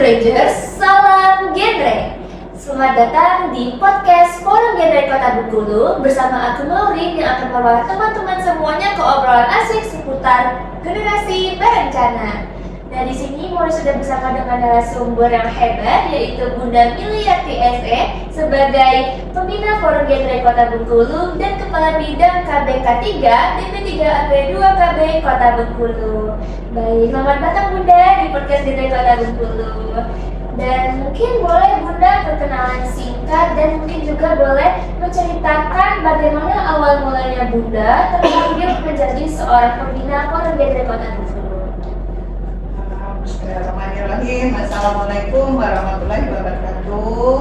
Rangers, salam genre. Selamat datang di podcast Forum Genre Kota Bengkulu bersama aku Maureen yang akan membawa teman-teman semuanya ke obrolan asik seputar generasi berencana. Nah, di sini Maureen sudah bersama dengan narasumber yang hebat, yaitu Bunda Miliarti SE sebagai pembina Forum Genre Kota Bengkulu dan Kepala Bidang KBK 3 DP3AP 2 KB Kota Bengkulu. Baik, selamat datang Bunda di podcast Genre Kota Bengkulu. Dan mungkin boleh Bunda perkenalan singkat dan mungkin juga boleh menceritakan bagaimana awal mulanya Bunda terpanggil menjadi seorang pembina Forum Genre Kota Bengkulu. Bismillahirrahmanirrahim. Assalamualaikum warahmatullahi wabarakatuh.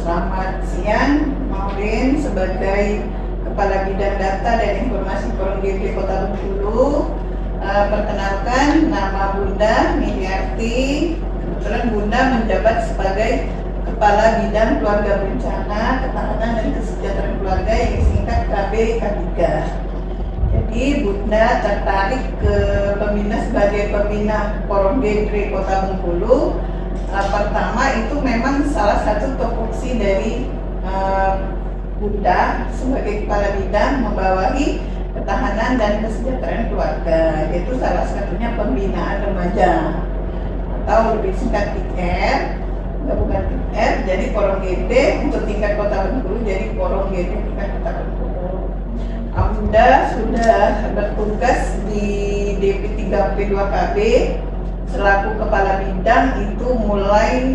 Selamat siang, Maureen sebagai Kepala Bidang Data dan Informasi Forum Genre Kota Bengkulu. Perkenalkan, nama Bunda Miliarti. Kebetulan Bunda menjabat sebagai Kepala Bidang Keluarga Berencana, Ketahanan dan Kesejahteraan Keluarga yang disingkat KBK3. Jadi Bunda tertarik ke pembina sebagai pembina Forum Genre Kota Bengkulu. Pertama itu memang salah satu tupoksi dari Bunda sebagai kepala bidang membawahi ketahanan dan kesejahteraan keluarga, yaitu salah satunya pembinaan remaja atau lebih singkat PR, bukan PR, jadi Forum GD untuk tingkat Kota Bengkulu, jadi Forum GD tingkat Kota Bengkulu. Bunda sudah bertugas di DP3P 2KB selaku kepala bidang itu mulai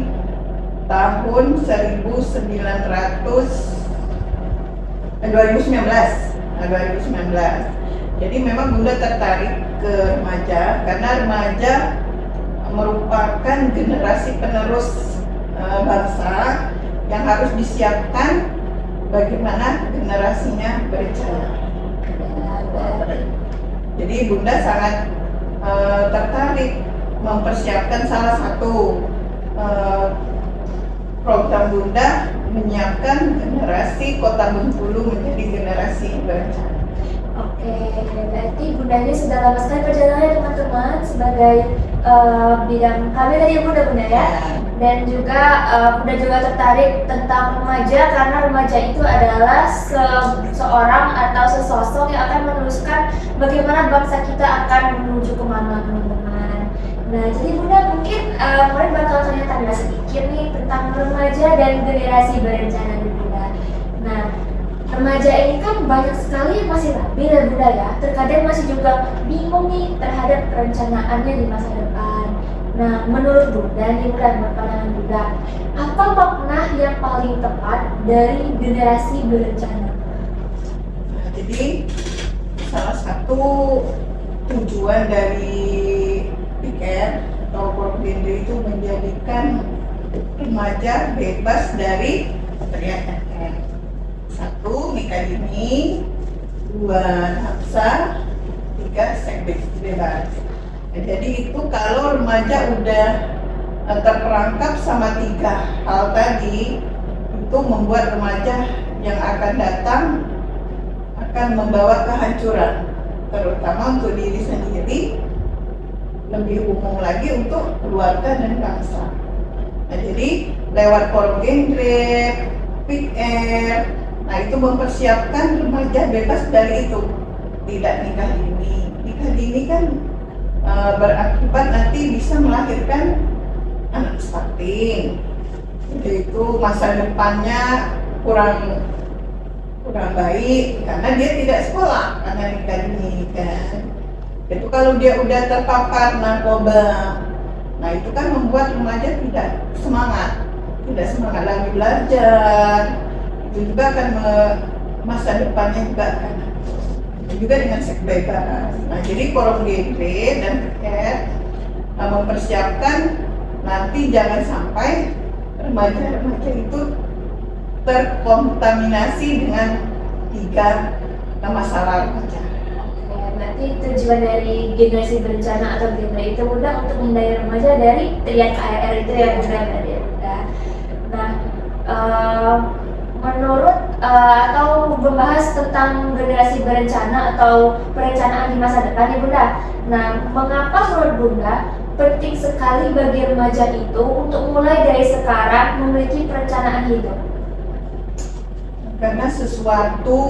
tahun 2019. Jadi memang Bunda tertarik ke remaja karena remaja merupakan generasi penerus bangsa yang harus disiapkan bagaimana generasinya berencana. Jadi Bunda sangat tertarik mempersiapkan salah satu program Bunda menyiapkan generasi Kota Bengkulu menjadi generasi berencana. Oke, berarti Bunda ini sudah lama sekali perjalanannya teman-teman sebagai bidang kami tadi Bunda ya. Dan juga Bunda juga tertarik tentang remaja karena remaja itu adalah seorang atau sesosok yang akan meneruskan bagaimana bangsa kita akan menuju kemana teman-teman. Nah, jadi Bunda mungkin kemarin bakal tanya-tanya sedikit nih tentang remaja dan generasi berencana di Bunda. Nah, remaja ini kan banyak sekali yang masih labil ya Bunda ya. Terkadang masih juga bingung nih terhadap perencanaannya di masa depan. Nah, menurut Bunda nih Bunda, menurut pandangan Bunda, apa makna yang paling tepat dari generasi berencana? Nah, jadi salah satu tujuan dari PR atau Forum Genre itu menjadikan remaja bebas dari teriakan. 1. Nikah dini, 2. nafsa, 3. seks bebas. Nah, jadi itu kalau remaja udah terperangkap sama 3 hal tadi, itu membuat remaja yang akan datang akan membawa kehancuran, terutama untuk diri sendiri, lebih umum lagi untuk keluarga dan bangsa. Nah, jadi lewat Forum Genre, PR, nah itu mempersiapkan remaja bebas dari itu, tidak nikah dini. Nikah dini kan berakibat nanti bisa melahirkan anak stunting, itu masa depannya kurang baik karena dia tidak sekolah karena nikah dini kan. Itu kalau dia udah terpapar narkoba, nah itu kan membuat remaja tidak semangat lagi belajar. Itu juga akan masa depannya juga akan juga dengan seks bebas. Nah, jadi Forum Genre dan PR mempersiapkan nanti jangan sampai remaja-remaja itu terkontaminasi dengan 3 masalah remaja. Berarti tujuan dari generasi berencana atau genre itu Bunda untuk mendaya remaja dari teriak KRR itu ya Bunda berarti ya Bunda. Nah, menurut atau membahas tentang generasi berencana atau perencanaan di masa depan nih Bunda. Nah, mengapa menurut Bunda penting sekali bagi remaja itu untuk mulai dari sekarang memiliki perencanaan hidup? Karena sesuatu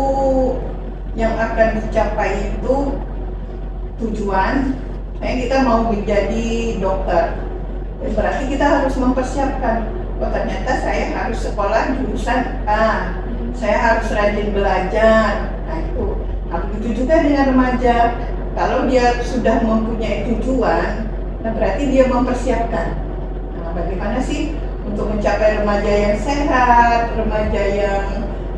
yang akan dicapai itu tujuan, kayak kita mau menjadi dokter, berarti kita harus mempersiapkan. Oh ternyata saya harus sekolah jurusan A, saya harus rajin belajar. Nah itu, nah, begitu juga dengan remaja. Kalau dia sudah mempunyai tujuan, nah berarti dia mempersiapkan. Nah bagaimana sih untuk mencapai remaja yang sehat, remaja yang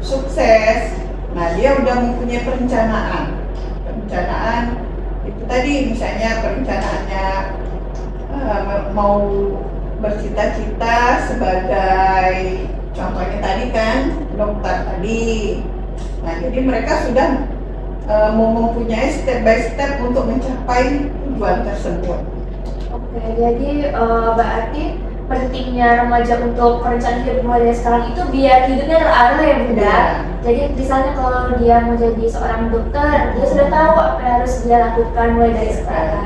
sukses? Nah dia udah mempunyai perencanaan. Perencanaan itu tadi misalnya perencanaannya mau bercita-cita sebagai contohnya tadi kan dokter tadi. Nah jadi mereka sudah mau mempunyai step by step untuk mencapai tujuan tersebut. Oke, jadi berarti pentingnya remaja untuk perencanaan hidup mulai dari sekarang itu biar hidupnya terarah ya Bunda. Iya. Jadi misalnya kalau dia mau jadi seorang dokter, dia sudah tahu apa yang harus dia lakukan mulai dari sekarang.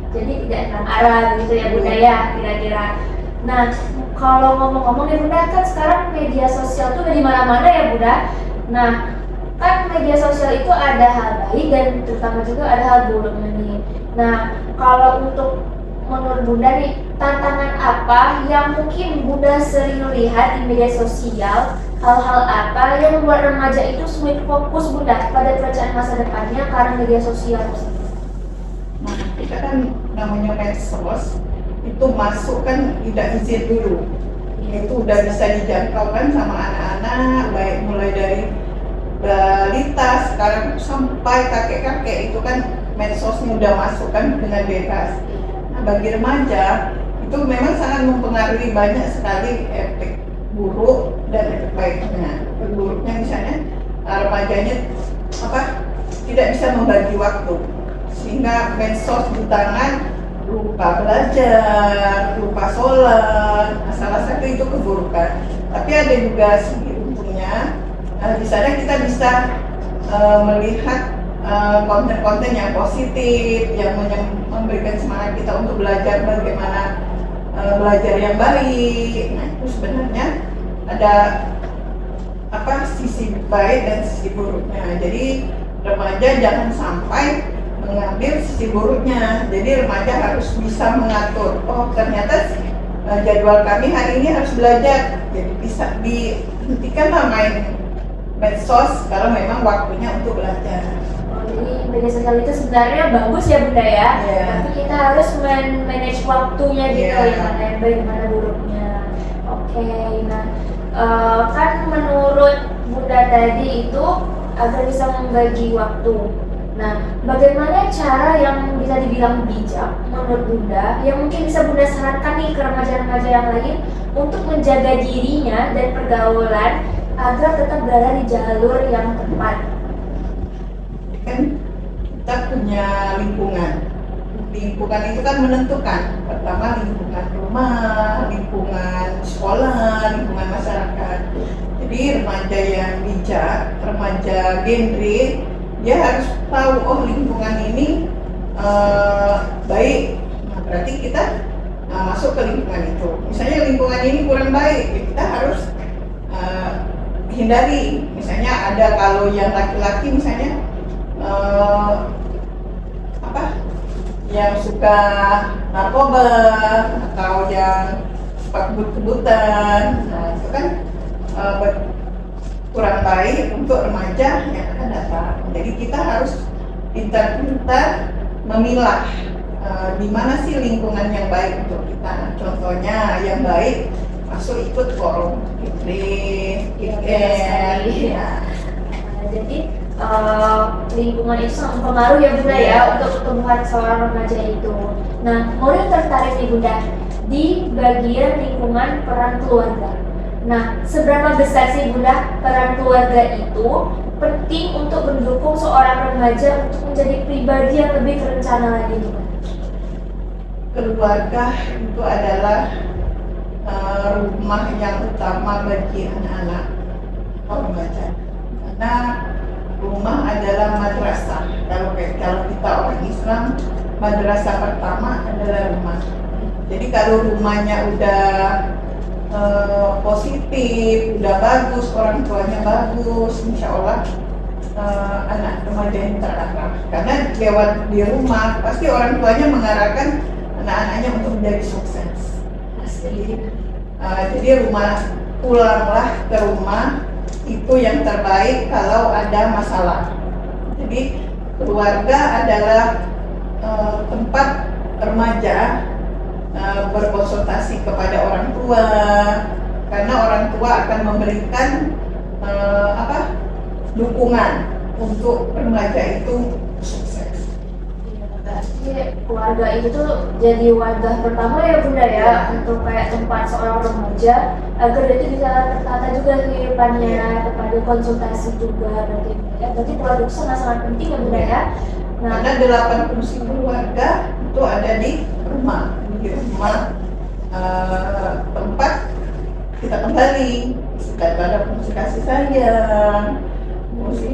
Jadi tidak hilang arah gitu ya Bunda ya kira-kira. Nah, kalau ngomong-ngomong ya Bunda, kan sekarang media sosial tuh di mana-mana ya Bunda. Nah, kan media sosial itu ada hal baik dan terutama juga ada hal buruknya nih. Nah, kalau untuk menurut Bunda nih, tantangan apa yang mungkin Bunda sering lihat di media sosial? Hal-hal apa yang membuat remaja itu sulit fokus Bunda pada perencanaan masa depannya karena media sosial tersebut? Nah, kita kan namanya medsos itu masuk kan tidak izin dulu. Itu udah bisa dijangkau kan sama anak-anak, baik mulai dari balita sekarang sampai kakek-kakek itu kan medsosnya udah masuk kan dengan bebas. Nah, bagi remaja itu memang sangat mempengaruhi banyak sekali efek buruk dan efek baiknya. Efek buruknya misalnya remajanya tidak bisa membagi waktu, sehingga medsos di tangan lupa belajar, lupa sholat. Nah, salah satu itu keburukan. Tapi ada juga segi untungnya. Di sana kita bisa melihat konten-konten yang positif, yang memberikan semangat kita untuk belajar bagaimana belajar yang baik. Nah itu sebenarnya ada sisi baik dan sisi buruknya. Jadi remaja jangan sampai mengambil sisi buruknya. Jadi remaja harus bisa mengatur. Oh ternyata jadwal kami hari ini harus belajar. Jadi bisa dihentikanlah main medsos kalau memang waktunya untuk belajar. Jadi media sosial itu sebenarnya bagus ya Bunda ya, tapi kita harus manage waktunya gitu, yang mana yang baik, mana buruknya. Oke, nah kan menurut Bunda tadi itu agar bisa membagi waktu. Nah, bagaimana cara yang bisa dibilang bijak menurut Bunda, yang mungkin bisa Bunda sarankan nih ke remaja-remaja yang lain untuk menjaga dirinya dan pergaulan agar tetap berada di jalur yang tepat? Kan kita punya lingkungan itu kan menentukan. Pertama lingkungan rumah, lingkungan sekolah, lingkungan masyarakat. Jadi remaja yang bijak, remaja genre, dia harus tahu oh lingkungan ini baik. Nah berarti kita masuk ke lingkungan itu. Misalnya lingkungan ini kurang baik, ya kita harus hindari. Misalnya ada kalau yang laki-laki misalnya yang suka narkoba atau yang suka kebut-kebutan, nah itu kan kurang baik untuk remaja yang akan datang. Jadi kita harus pintar-pintar memilah di mana sih lingkungan yang baik untuk kita. Contohnya yang baik masuk ikut forum Fikri, ya. Jadi lingkungan itu sangat mempengaruhi ya Bunda ya untuk pertumbuhan seorang remaja itu. Nah, Maureen tertarik nih Bunda di bagian lingkungan peran keluarga. Nah, seberapa besar sih Bunda peran keluarga itu penting untuk mendukung seorang remaja untuk menjadi pribadi yang lebih terencana lagi Bunda? Keluarga itu adalah rumah yang utama bagi anak-anak remaja. Karena rumah adalah madrasah. Kalau kita orang Islam, madrasah pertama adalah rumah. Jadi kalau rumahnya udah positif, udah bagus, orang tuanya bagus, insya Allah anak remaja yang terarah. Karena lewat di rumah pasti orang tuanya mengarahkan anak-anaknya untuk menjadi sukses. Jadi rumah, pulanglah ke rumah itu yang terbaik kalau ada masalah. Jadi keluarga adalah tempat remaja berkonsultasi kepada orang tua, karena orang tua akan memberikan dukungan untuk remaja itu sukses. Berarti keluarga itu tuh jadi wadah pertama ya Bunda ya, untuk kayak tempat seorang remaja agar dia itu bisa tertata juga kehidupannya, kepada konsultasi juga berarti ya. Berarti keluarga itu sangat-sangat penting ya Bunda ya. Nah, Karena 8 fungsi keluarga itu ada di rumah. Di rumah tempat kita kembali pada fungsi kasih sayang, fungsi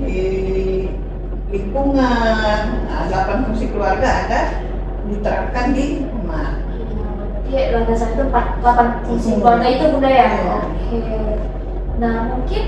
lingkungan. 8 fungsi keluarga ada diterapkan di rumah. berarti landasan itu 8 fungsi keluarga itu Bunda ya. Oke. Nah mungkin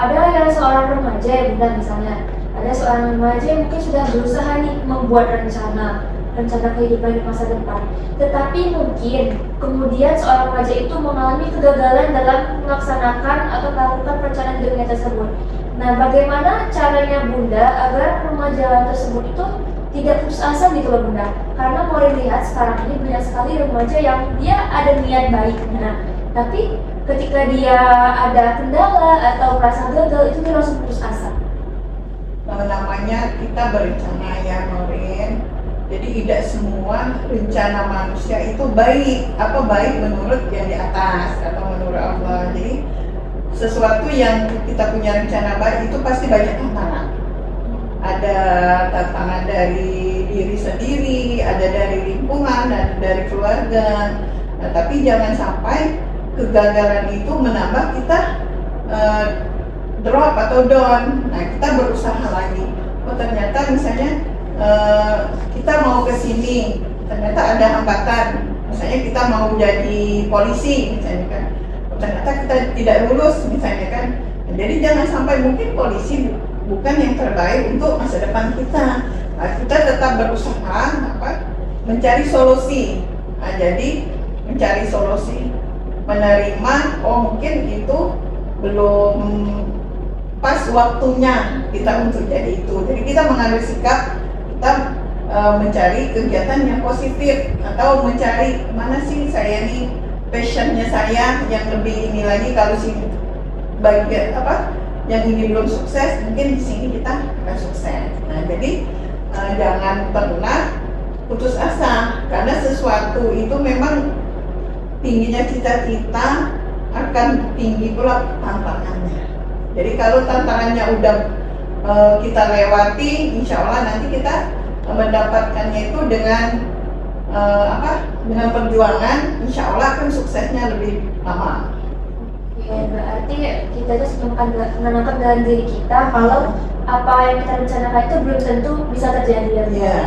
ada yang seorang remaja ya Bunda, misalnya ada seorang remaja yang mungkin sudah berusaha nih membuat rencana kehidupan di masa depan, tetapi mungkin kemudian seorang remaja itu mengalami kegagalan dalam melaksanakan atau melakukan perencanaan hidupnya tersebut. Nah, bagaimana caranya Bunda agar remaja tersebut itu tidak putus asa gitu loh Bunda? Karena mau dilihat sekarang ini banyak sekali remaja yang dia ada niat baiknya, tapi ketika dia ada kendala atau merasa gagal itu dia langsung putus asa. Namanya kita berencana ya Norin. Jadi tidak semua rencana manusia itu baik. Baik menurut yang di atas atau menurut Allah. Jadi sesuatu yang kita punya rencana baik itu pasti banyak tantangan. Ada tantangan dari diri sendiri, ada dari lingkungan, dan dari keluarga. Nah, tapi jangan sampai kegagalan itu menambah kita drop atau down. Nah, kita berusaha lagi. Ternyata misalnya kita mau ke sini, ternyata ada hambatan. Misalnya kita mau jadi polisi, misalnya kan. Ternyata kita tidak lulus, misalnya kan. Jadi jangan sampai mungkin polisi bukan yang terbaik untuk masa depan kita. Nah, kita tetap berusaha mencari solusi. Nah, jadi mencari solusi, menerima mungkin itu belum pas waktunya kita untuk jadi itu. Jadi kita mengambil sikap, kita mencari kegiatan yang positif atau mencari mana sih saya nih passionnya saya yang lebih ini lagi. Kalau sih bagian yang ini belum sukses, mungkin di sini kita akan sukses. Nah, jadi jangan pernah putus asa, karena sesuatu itu memang tingginya cita-cita akan tinggi pula tantangannya. Jadi kalau tantangannya udah kita lewati, insya Allah nanti kita mendapatkannya itu dengan dengan perjuangan, insya Allah akan suksesnya lebih lama. Ya, berarti kita itu menanamkan dalam diri kita kalau apa yang kita rencanakan itu belum tentu bisa terjadi ya.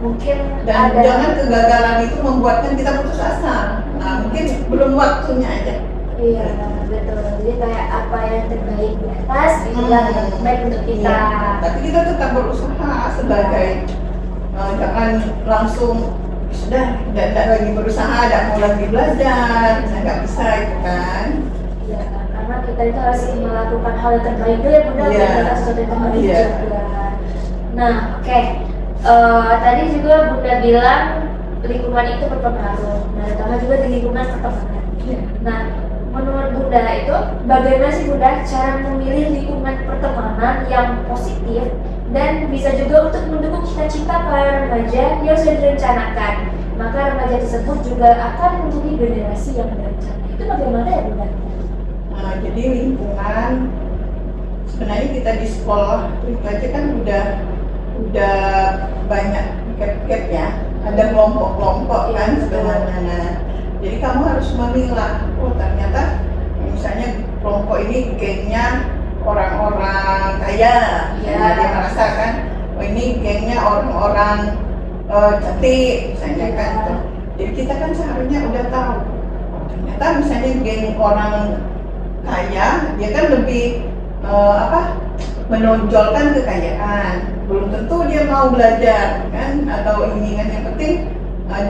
Mungkin Dan ada jangan kegagalan itu membuatkan kita putus asa. Nah, mungkin belum waktunya aja. Iya, betul. Jadi kayak apa yang terbaik di atas itulah yang terbaik untuk kita. Iya. Tapi kita tetap berusaha sebagai jangan langsung sudah tidak lagi berusaha, tidak mau lagi belajar, nggak bisa itu kan. Ya, karena kita itu harus melakukan hal yang terbaik dulu ya Bunda, untuk sesuatu yang terbaik juga. Nah, oke. Tadi juga Bunda bilang lingkungan itu berpengaruh. Nah, terutama juga di lingkungan pertemanan. Nah, menurut Bunda itu bagaimana sih Bunda cara memilih lingkungan pertemanan yang positif dan bisa juga untuk mendukung cita-cita para remaja yang sudah direncanakan? Maka remaja tersebut juga akan menjadi generasi yang berencana. Itu bagaimana ya Bunda? Jadi lingkungan, sebenarnya kita di sekolah itu aja kan udah banyak gap ya, ada kelompok-kelompok kan sebenarnya. Nah, jadi kamu harus memilah, ternyata misalnya kelompok ini gengnya orang-orang kaya, dia merasa kan, ini gengnya orang-orang cantik misalnya kan gitu. Jadi kita kan seharusnya udah tahu. Ternyata misalnya geng orang kaya, dia kan lebih menonjolkan kekayaan. Belum tentu dia mau belajar kan atau ini kan, yang penting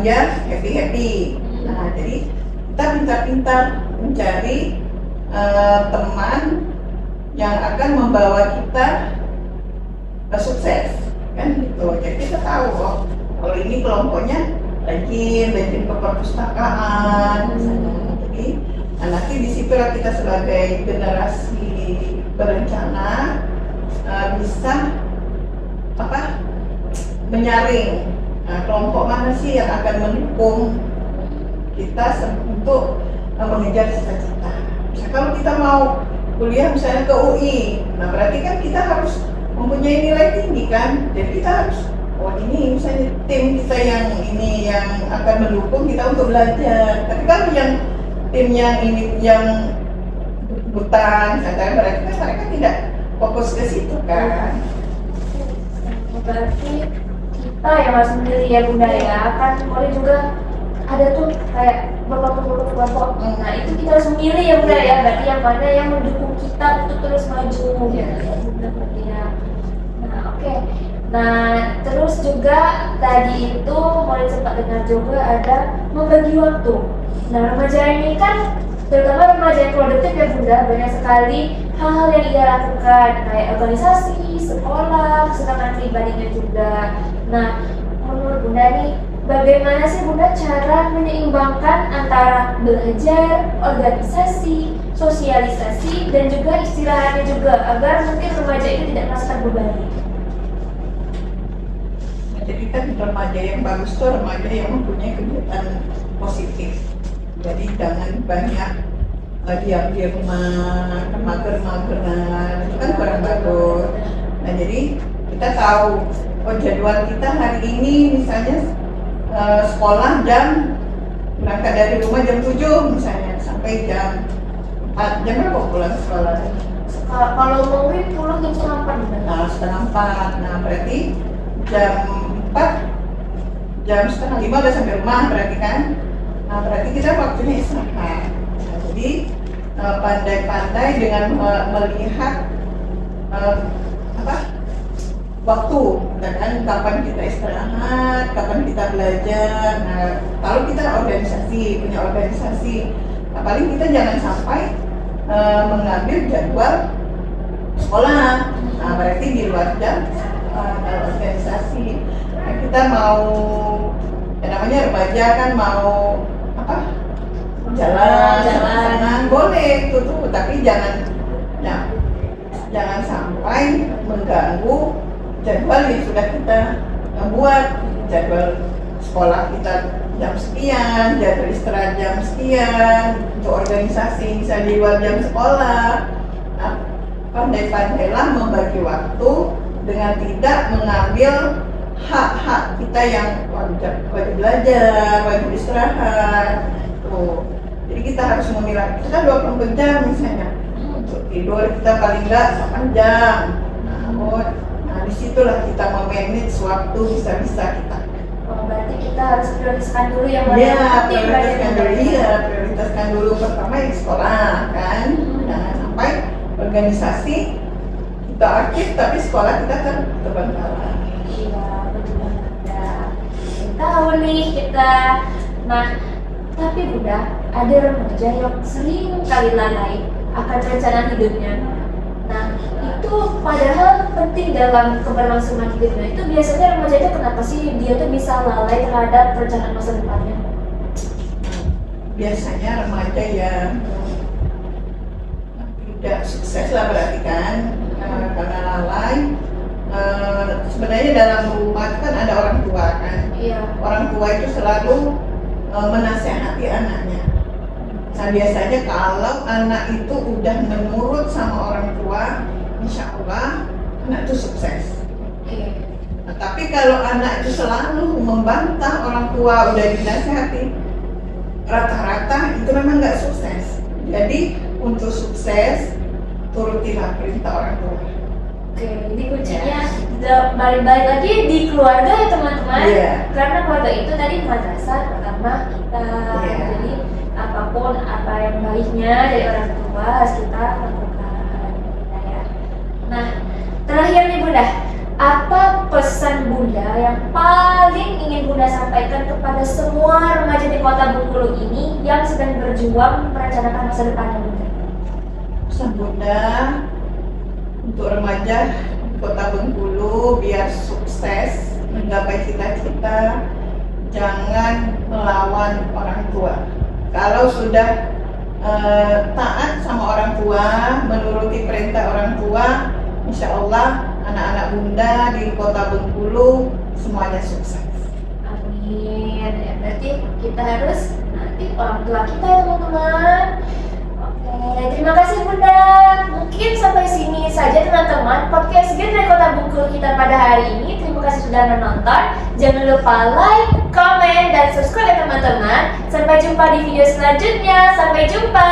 dia happy. Nah jadi kita pintar-pintar mencari teman yang akan membawa kita sukses kan gitu. Jadi kita tahu kalau ini kelompoknya rajin ke perpustakaan misalnya. Jadi nanti disitulah kita sebagai generasi berencana bisa menyaring kelompok mana sih yang akan mendukung kita untuk mengejar cita-cita. Misalnya kalau kita mau kuliah misalnya ke UI, nah berarti kan kita harus mempunyai nilai tinggi kan. Jadi kita harus ini misalnya tim kita yang ini yang akan mendukung kita untuk belajar. Tapi kalau yang tim yang ini yang butan, berarti kan mereka tidak fokus ke situ kan. Berarti kita yang harus memilih ya Bunda ya, kan boleh juga ada tuh kayak kelompok. Nah itu kita harus memilih ya Bunda ya, berarti yang mana yang mendukung kita untuk terus maju ya Bunda berarti ya. Nah oke. Nah terus juga tadi itu mulai sempat dengar juga ada membagi waktu. Nah remaja ini kan terutama remaja yang produktif ya Bunda, banyak sekali hal-hal yang ia lakukan kayak organisasi, sekolah, kesenangan pribadinya juga. Nah menurut Bunda nih, bagaimana sih Bunda cara menyeimbangkan antara belajar, organisasi, sosialisasi, dan juga istirahatnya juga agar mungkin remaja ini tidak merasa terbebani? Jadi kan remaja yang bagus tuh remaja yang mempunyai kegiatan positif. Jadi jangan banyak diam di rumah, mager-mageran, itu kan kurang bagus. Nah jadi kita tahu, jadwal kita hari ini misalnya sekolah berangkat dari rumah jam 7 misalnya sampai jam 4, jam berapa pulang sekolah? Kalau mau pulang jam setengah 4. Nah setengah 4, nah berarti jam 4, jam setengah 5 udah sampai rumah berarti kan? Nah berarti kita waktunya istirahat. Nah, jadi pandai-pandai dengan melihat waktu, kan kapan kita istirahat, kapan kita belajar. Nah kalau kita punya organisasi, nah, paling kita jangan sampai mengambil jadwal sekolah. Nah berarti di luar jam organisasi. Nah, kita mau namanya remaja kan mau jalan boleh tuh, tapi jangan sampai mengganggu jadwal yang sudah kita buat. Jadwal sekolah kita jam sekian, jadwal istirahat jam sekian, untuk organisasi bisa di luar jam sekolah. Nah, pandai-pandailah membagi waktu dengan tidak mengambil hak-hak kita yang wajib belajar, wajib istirahat. Tuh. Jadi kita harus memilah. Kita 24 jam misalnya. Untuk tidur kita paling enggak 8 jam. Nah disitulah kita memanage waktu bisa-bisa kita. Berarti kita harus prioritaskan dulu yang mana yang penting. Prioritaskan dulu pertama yang sekolah kan. Jangan sampai organisasi kita aktif tapi sekolah kita terbengkalai. Iya, betul banget ya. Tahu nih kita. Nah, tapi Bunda, ada remaja yang sering kali lalai akan rencana hidupnya. Nah, itu padahal penting dalam keberlangsungan hidupnya. Itu biasanya remaja itu kenapa sih dia tuh bisa lalai terhadap perencanaan masa depannya? Biasanya remaja yang tidak sukses lah berarti kan, karena lalai. Sebenarnya dalam rumah kan ada orang tua kan. Iya. Orang tua itu selalu menasehati anaknya. Nah biasanya kalau anak itu udah menurut sama orang tua, insya Allah anak itu sukses. Nah, tapi kalau anak itu selalu membantah orang tua udah dinasehati, rata-rata itu memang nggak sukses. Jadi untuk sukses turutilah perintah orang tua. Oke, jadi kuncinya balik-balik lagi di keluarga ya teman-teman. Iya. Karena keluarga itu tadi madrasah pertama kita. Iya. Jadi apapun apa yang baiknya dari orang tua harus kita lakukan. Ya. Nah, terakhir nih Bunda, apa pesan Bunda yang paling ingin Bunda sampaikan kepada semua remaja di Kota Bengkulu ini yang sedang berjuang merencanakan masa depannya Bunda? Pesan Bunda untuk remaja di Kota Bengkulu biar sukses menggapai cita-cita, jangan melawan orang tua. Kalau sudah taat sama orang tua, menuruti perintah orang tua, insya Allah anak-anak Bunda di Kota Bengkulu semuanya sukses. Amin. Ya, berarti kita harus nanti orang tua kita ya teman-teman. Oke, terima kasih Bunda. Mungkin sampai sini saja teman-teman podcast Genre Kota Bengkulu kita pada hari ini. Terima kasih sudah menonton. Jangan lupa like, komen, dan subscribe ya teman-teman. Sampai jumpa di video selanjutnya. Sampai jumpa.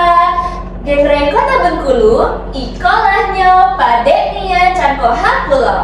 Genre Kota Bengkulu, ikolahnya padeknya cangkoh hapulo.